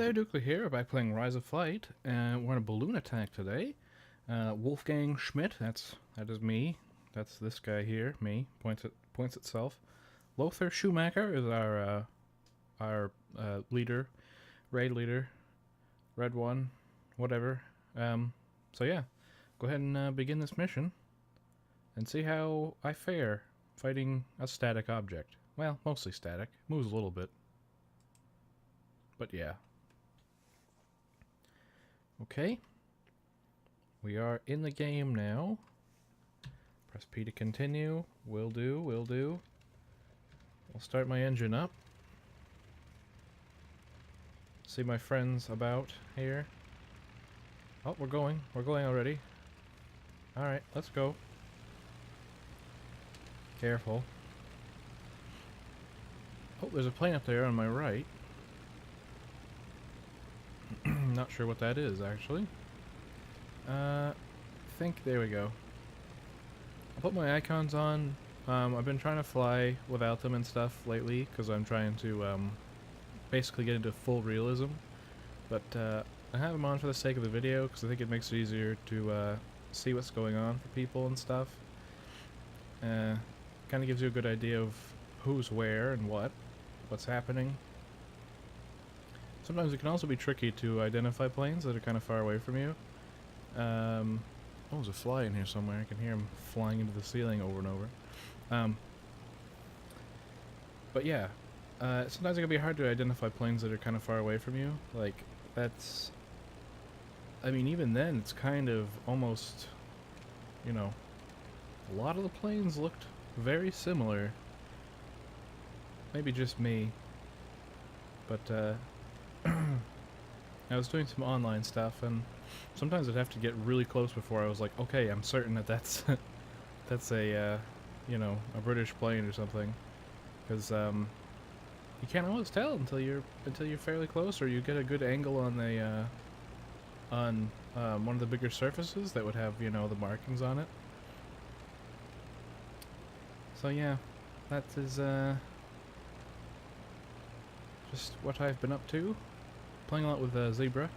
there, Dukely here, back playing Rise of Flight, and we're on a balloon attack today. Wolfgang Schmidt, that is me. That's this guy here, me, points itself. Lothar Schumacher is our leader, raid leader, red one, whatever. So yeah, go ahead and begin this mission, and see how I fare fighting a static object. Well, mostly static, moves a little bit, but yeah. Okay, we are in the game now. Press P to continue. Will do, will do. I'll start my engine up. See my friends about here. Oh, we're going already. Alright, let's go. Careful. Oh, there's a plane up there on my right. Not sure what that is, actually. There we go. I'll put my icons on. I've been trying to fly without them and stuff lately, because I'm trying to, basically get into full realism. But, I have them on for the sake of the video, because I think it makes it easier to, see what's going on for people and stuff. Kind of gives you a good idea of who's where and what's happening. Sometimes it can also be tricky to identify planes that are kind of far away from you. Oh, there's a fly in here somewhere. I can hear him flying into the ceiling over and over. But yeah, sometimes it can be hard to identify planes that are kind of far away from you. Like, that's... I mean, even then, it's kind of almost, you know, a lot of the planes looked very similar. Maybe just me. But, I was doing some online stuff, and sometimes I'd have to get really close before I was like, okay, I'm certain that that's a, you know, a British plane or something, because you can't always tell until you're fairly close, or you get a good angle on the one of the bigger surfaces that would have, you know, the markings on it. So yeah, that is just what I've been up to. Playing a lot with Zebra.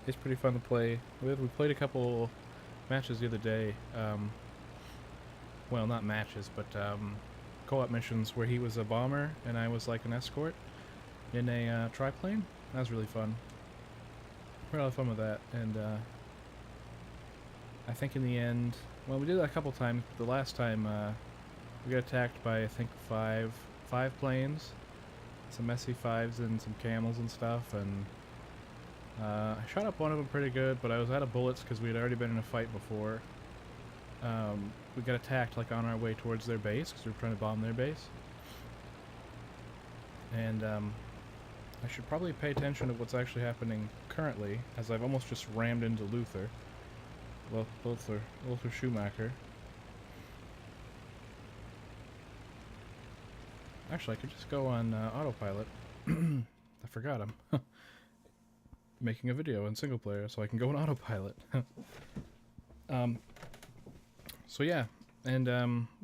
It's pretty fun to play with. We played a couple matches the other day. Well, not matches, but co-op missions where he was a bomber and I was like an escort in a triplane. That was really fun. We had a lot of fun with that, and I think in the end, well, we did that a couple times. The last time we got attacked by, I think, five planes. Some SC-5s and some camels and stuff, and I shot up one of them pretty good, but I was out of bullets because we had already been in a fight before. We got attacked like on our way towards their base because we were trying to bomb their base. And I should probably pay attention to what's actually happening currently, as I've almost just rammed into Lothar Schumacher. Actually, I could just go on autopilot. I forgot I'm making a video in single player, so I can go on autopilot. So yeah, and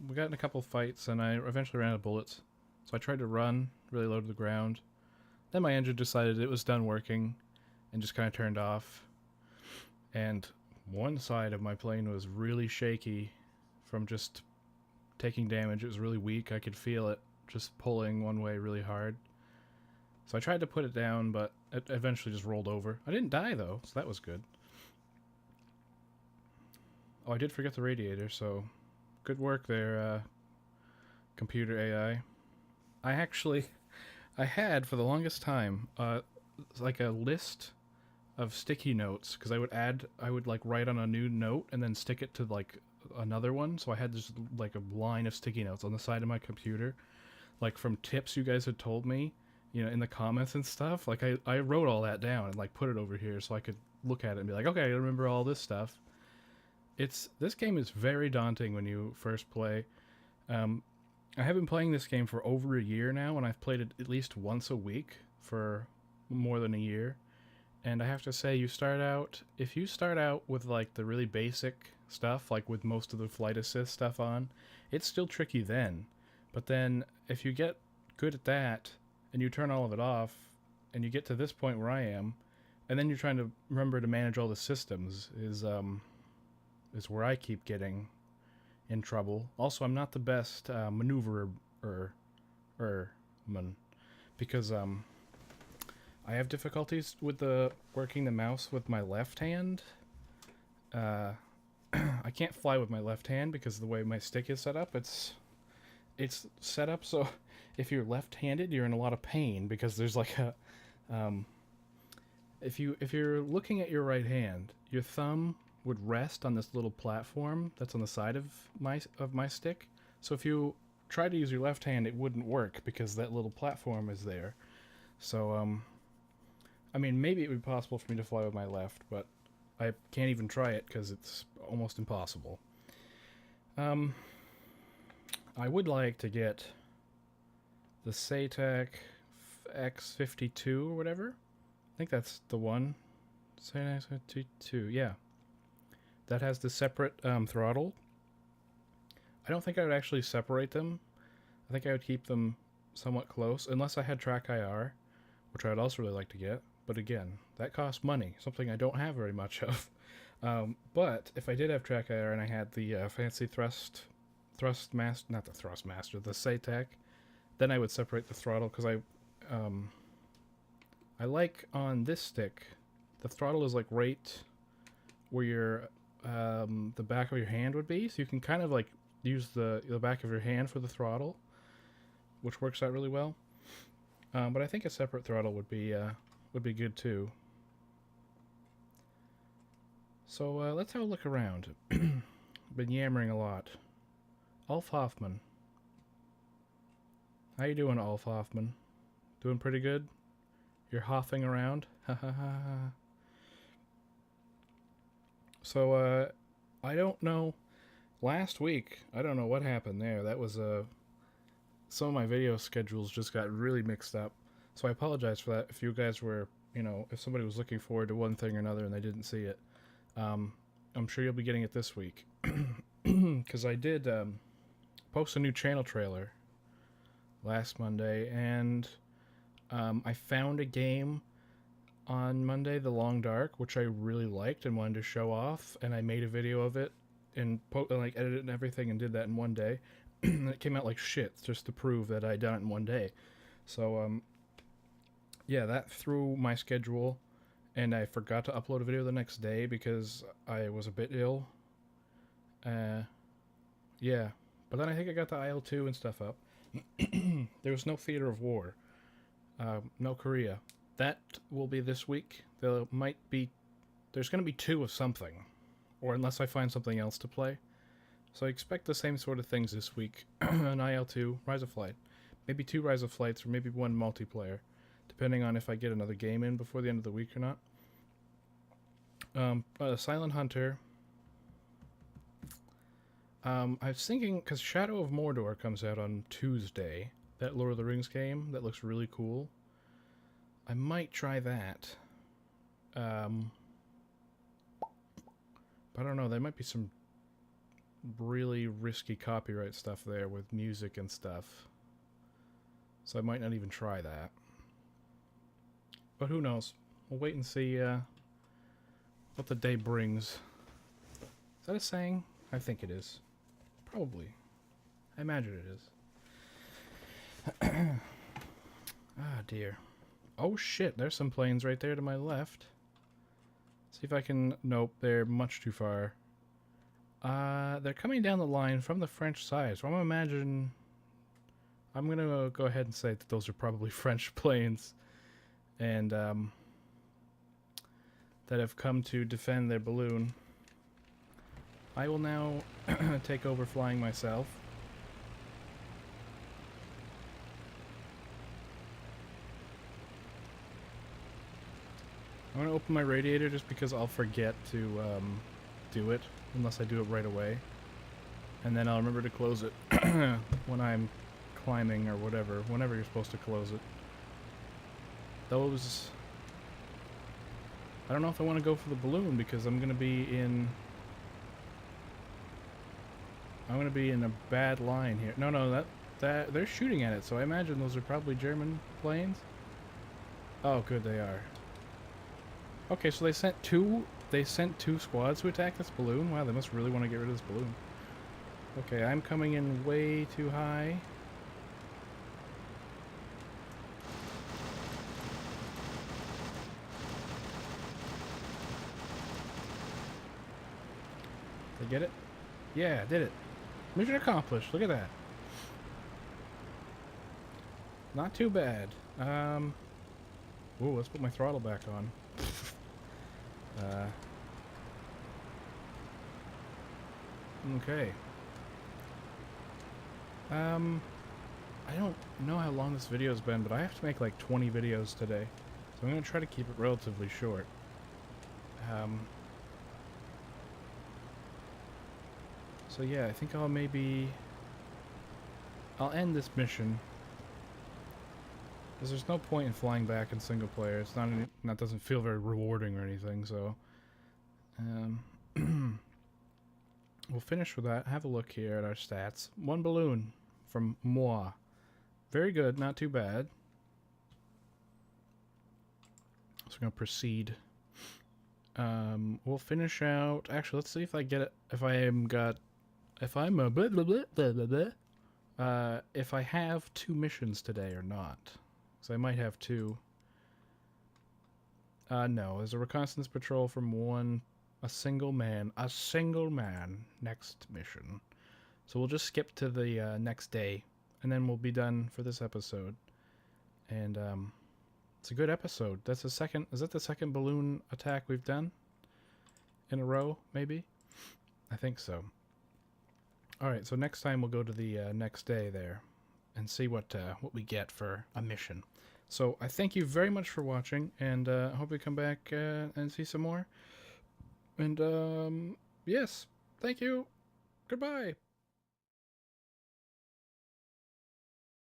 we got in a couple fights, and I eventually ran out of bullets. So I tried to run, really low to the ground. Then my engine decided it was done working, and just kind of turned off. And one side of my plane was really shaky from just taking damage. It was really weak. I could feel it just pulling one way really hard. So I tried to put it down, but it eventually just rolled over. I didn't die though, so that was good. Oh, I did forget the radiator, so good work there, computer AI. I had for the longest time like a list of sticky notes, because I would like write on a new note and then stick it to like another one, so I had just like a line of sticky notes on the side of my computer, like from tips you guys had told me, you know, in the comments and stuff. Like I wrote all that down and like put it over here so I could look at it and be like, okay, I remember all this stuff. This game is very daunting when you first play. I have been playing this game for over a year now, and I've played it at least once a week for more than a year. And I have to say, if you start out with like the really basic stuff, like with most of the flight assist stuff on, it's still tricky then. But then if you get good at that and you turn all of it off, and you get to this point where I am, and then you're trying to remember to manage all the systems is where I keep getting in trouble. Also, I'm not the best maneuverer man, because I have difficulties with working the mouse with my left hand. I can't fly with my left hand because of the way my stick is set up. It's set up so if you're left-handed, you're in a lot of pain because there's like a if you're looking at your right hand, your thumb would rest on this little platform that's on the side of my stick. So if you try to use your left hand, it wouldn't work because that little platform is there. So I mean, maybe it would be possible for me to fly with my left, but I can't even try it because it's almost impossible. I would like to get the SATAC X.52 or whatever. I think that's the one. SATAC X.52, yeah. That has the separate throttle. I don't think I would actually separate them. I think I would keep them somewhat close, unless I had track IR, which I would also really like to get. But again, that costs money, something I don't have very much of. But if I did have track IR and I had the fancy the SATAC, then I would separate the throttle, because I like on this stick, the throttle is like right where your the back of your hand would be, so you can kind of like use the back of your hand for the throttle, which works out really well. But I think a separate throttle would be good too. So let's have a look around. Been yammering a lot. Ulf Hoffman. How you doing, Ulf Hoffman? Doing pretty good? You're hoffing around? Ha ha ha ha. So, I don't know. Last week, I don't know what happened there. That was, some of my video schedules just got really mixed up. So I apologize for that if you guys were, if somebody was looking forward to one thing or another and they didn't see it. I'm sure you'll be getting it this week. Because I did post a new channel trailer last Monday, and I found a game on Monday, The Long Dark, which I really liked and wanted to show off, and I made a video of it and edited it and everything and did that in one day. And it came out like shit, just to prove that I'd done it in one day. So, yeah, that threw my schedule, and I forgot to upload a video the next day because I was a bit ill. Yeah, but then I think I got the IL-2 and stuff up. There was no Theater of War. No Korea. That will be this week. There's going to be 2 of something, or unless I find something else to play. So I expect the same sort of things this week. An IL-2, Rise of Flight. Maybe 2 Rise of Flights, or maybe 1 multiplayer, depending on if I get another game in before the end of the week or not. Silent Hunter. I was thinking, because Shadow of Mordor comes out on Tuesday, that Lord of the Rings game that looks really cool. I might try that. But I don't know, there might be some really risky copyright stuff there with music and stuff. So I might not even try that. But who knows? We'll wait and see what the day brings. Is that a saying? I think it is. Probably. I imagine it is. Ah, dear. Oh shit, there's some planes right there to my left. See if I can... Nope, they're much too far. They're coming down the line from the French side, so I'm gonna go ahead and say that those are probably French planes. And, that have come to defend their balloon. I will now take over flying myself. I'm going to open my radiator just because I'll forget to do it, unless I do it right away. And then I'll remember to close it when I'm climbing or whatever, whenever you're supposed to close it. Those... I don't know if I want to go for the balloon because I'm going to be in a bad line here. No, that they're shooting at it, so I imagine those are probably German planes. Oh, good, they are. Okay, so they sent two. They sent 2 squads to attack this balloon. Wow, they must really want to get rid of this balloon. Okay, I'm coming in way too high. Did I get it? Yeah, I did it. Mission accomplished. Look at that. Not too bad. Ooh, let's put my throttle back on. Okay. I don't know how long this video's been, but I have to make like 20 videos today. So I'm gonna try to keep it relatively short. So yeah, I think I'll end this mission. Because there's no point in flying back in single player. It's not that doesn't feel very rewarding or anything, so we'll finish with that. Have a look here at our stats. 1 balloon from moi. Very good, not too bad. So we're gonna proceed. We'll finish out. Actually, let's see if I get it. If I'm a blah blah blah blah blah blah. If I have 2 missions today or not. So I might have 2. No, there's a reconnaissance patrol from a single man next mission. So we'll just skip to the next day, and then we'll be done for this episode. And it's a good episode. That's the second. Is that the second balloon attack we've done in a row? Maybe. I think so. All right. So next time we'll go to the next day there, and see what we get for a mission. So I thank you very much for watching, and I hope you come back and see some more. And yes, thank you. Goodbye.